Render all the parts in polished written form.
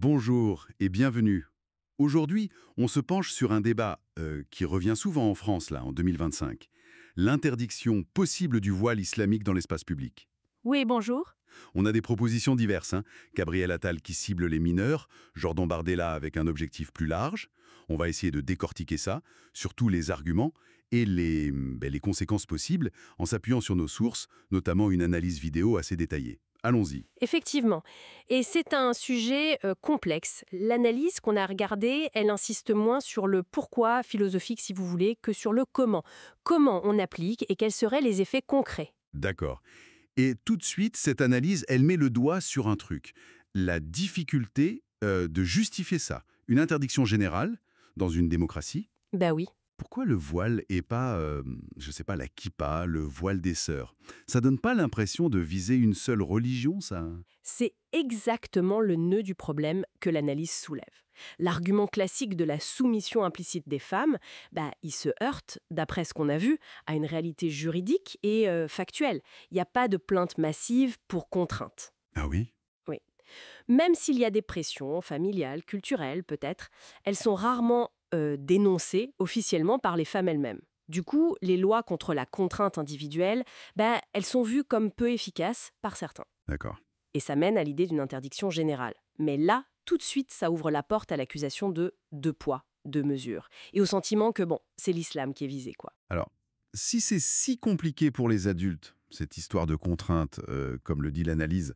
Bonjour et bienvenue. Aujourd'hui, on se penche sur un débat qui revient souvent en France, là, en 2025. L'interdiction possible du voile islamique dans l'espace public. Oui, bonjour. On a des propositions diverses, hein. Gabriel Attal qui cible les mineurs, Jordan Bardella avec un objectif plus large. On va essayer de décortiquer ça, surtout les arguments et les conséquences possibles, en s'appuyant sur nos sources, notamment une analyse vidéo assez détaillée. Allons-y. Effectivement. Et c'est un sujet complexe. L'analyse qu'on a regardée, elle insiste moins sur le pourquoi philosophique, si vous voulez, que sur le comment. Comment on applique et quels seraient les effets concrets. D'accord. Et tout de suite, cette analyse, elle met le doigt sur un truc. La difficulté de justifier ça. Une interdiction générale dans une démocratie. Bah oui. Pourquoi le voile et pas, je sais pas, la kippa, le voile des sœurs? Ça donne pas l'impression de viser une seule religion, ça? C'est exactement le nœud du problème que l'analyse soulève. L'argument classique de la soumission implicite des femmes, il se heurte, d'après ce qu'on a vu, à une réalité juridique et factuelle. Il n'y a pas de plainte massive pour contrainte. Ah oui? Oui. Même s'il y a des pressions familiales, culturelles peut-être, elles sont rarement dénoncées officiellement par les femmes elles-mêmes. Du coup, les lois contre la contrainte individuelle, elles sont vues comme peu efficaces par certains. D'accord. Et ça mène à l'idée d'une interdiction générale. Mais là, tout de suite, ça ouvre la porte à l'accusation de deux poids, deux mesures. Et au sentiment que, c'est l'islam qui est visé, quoi. Alors, si c'est si compliqué pour les adultes, cette histoire de contrainte, comme le dit l'analyse,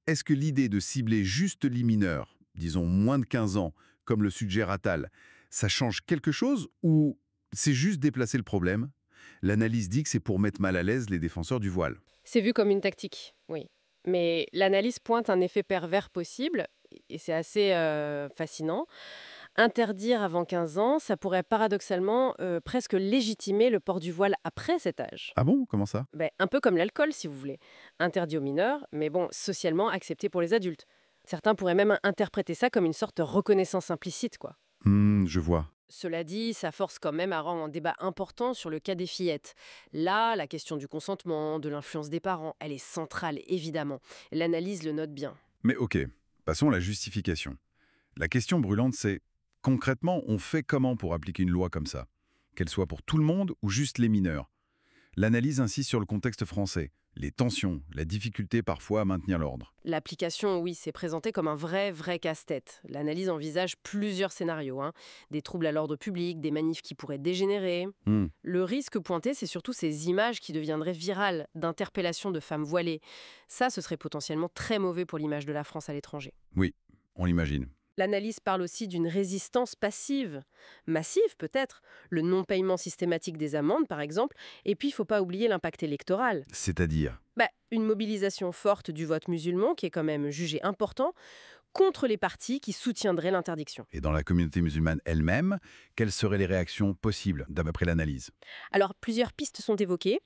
est-ce que l'idée de cibler juste les mineurs, disons moins de 15 ans, comme le suggère Attal, ça change quelque chose ou c'est juste déplacer le problème? L'analyse dit que c'est pour mettre mal à l'aise les défenseurs du voile. C'est vu comme une tactique, oui. Mais l'analyse pointe un effet pervers possible, et c'est assez fascinant. Interdire avant 15 ans, ça pourrait paradoxalement presque légitimer le port du voile après cet âge. Ah bon? Comment ça? Un peu comme l'alcool, si vous voulez. Interdit aux mineurs, mais socialement accepté pour les adultes. Certains pourraient même interpréter ça comme une sorte de reconnaissance implicite, quoi. Je vois. Cela dit, ça force quand même à rendre un débat important sur le cas des fillettes. Là, la question du consentement, de l'influence des parents, elle est centrale, évidemment. L'analyse le note bien. Mais ok, passons à la justification. La question brûlante, c'est concrètement, on fait comment pour appliquer une loi comme ça? Qu'elle soit pour tout le monde ou juste les mineurs? L'analyse insiste sur le contexte français, les tensions, la difficulté parfois à maintenir l'ordre. L'application, oui, c'est présenté comme un vrai casse-tête. L'analyse envisage plusieurs scénarios, hein. Des troubles à l'ordre public, des manifs qui pourraient dégénérer. Hmm, Le risque pointé, c'est surtout ces images qui deviendraient virales, d'interpellations de femmes voilées. Ça, ce serait potentiellement très mauvais pour l'image de la France à l'étranger. oui, on l'imagine. L'analyse parle aussi d'une résistance passive, massive peut-être, le non-paiement systématique des amendes par exemple, et puis il ne faut pas oublier l'impact électoral. C'est-à-dire, Une mobilisation forte du vote musulman, qui est quand même jugé important, contre les partis qui soutiendraient l'interdiction. et dans la communauté musulmane elle-même, quelles seraient les réactions possibles, d'après l'analyse? Alors plusieurs pistes sont évoquées.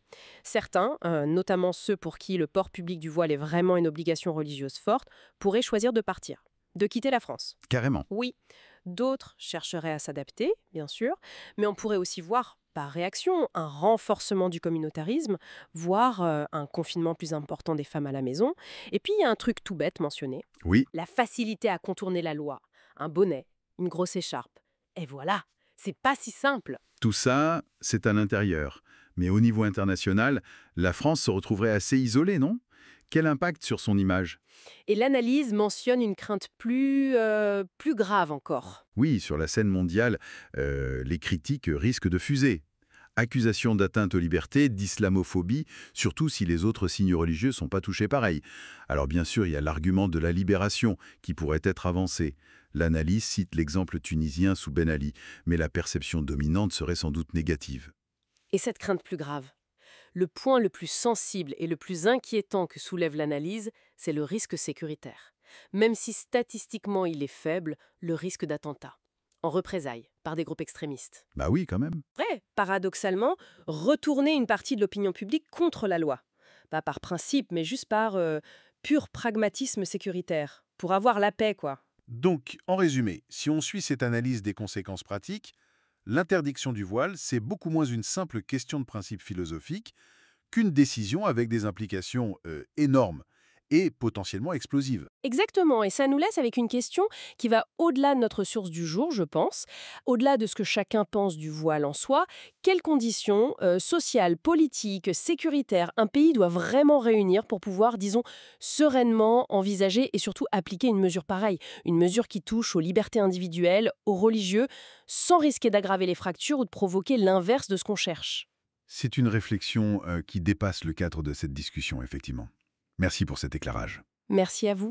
Certains, notamment ceux pour qui le port public du voile est vraiment une obligation religieuse forte, pourraient choisir de partir, de quitter la France. Carrément. Oui, d'autres chercheraient à s'adapter, bien sûr, mais on pourrait aussi voir, par réaction, un renforcement du communautarisme, voire un confinement plus important des femmes à la maison. Et puis, il y a un truc tout bête mentionné, Oui, la facilité à contourner la loi. Un bonnet, une grosse écharpe. Et voilà, c'est pas si simple. tout ça, c'est à l'intérieur. Mais au niveau international, la France se retrouverait assez isolée, non? Quel impact sur son image? Et l'analyse mentionne une crainte plus grave encore. Oui, sur la scène mondiale, les critiques risquent de fuser. Accusations d'atteinte aux libertés, d'islamophobie, surtout si les autres signes religieux sont pas touchés pareil. Alors bien sûr, il y a l'argument de la libération qui pourrait être avancé. L'analyse cite l'exemple tunisien sous Ben Ali, mais la perception dominante serait sans doute négative. Et cette crainte plus grave, le point le plus sensible et le plus inquiétant que soulève l'analyse, c'est le risque sécuritaire. Même si statistiquement il est faible, le risque d'attentat. En représailles, par des groupes extrémistes. Bah oui, quand même. Vrai, paradoxalement, retourner une partie de l'opinion publique contre la loi. Pas par principe, mais juste par pur pragmatisme sécuritaire. Pour avoir la paix, quoi. Donc, en résumé, si on suit cette analyse des conséquences pratiques, l'interdiction du voile, c'est beaucoup moins une simple question de principe philosophique qu'une décision avec des implications énormes et potentiellement explosive. Exactement, et ça nous laisse avec une question qui va au-delà de notre source du jour, je pense, au-delà de ce que chacun pense du voile en soi. Quelles conditions sociales, politiques, sécuritaires un pays doit vraiment réunir pour pouvoir, disons, sereinement envisager et surtout appliquer une mesure pareille, une mesure qui touche aux libertés individuelles, aux religieux, sans risquer d'aggraver les fractures ou de provoquer l'inverse de ce qu'on cherche. C'est une réflexion qui dépasse le cadre de cette discussion, effectivement. Merci pour cet éclairage. Merci à vous.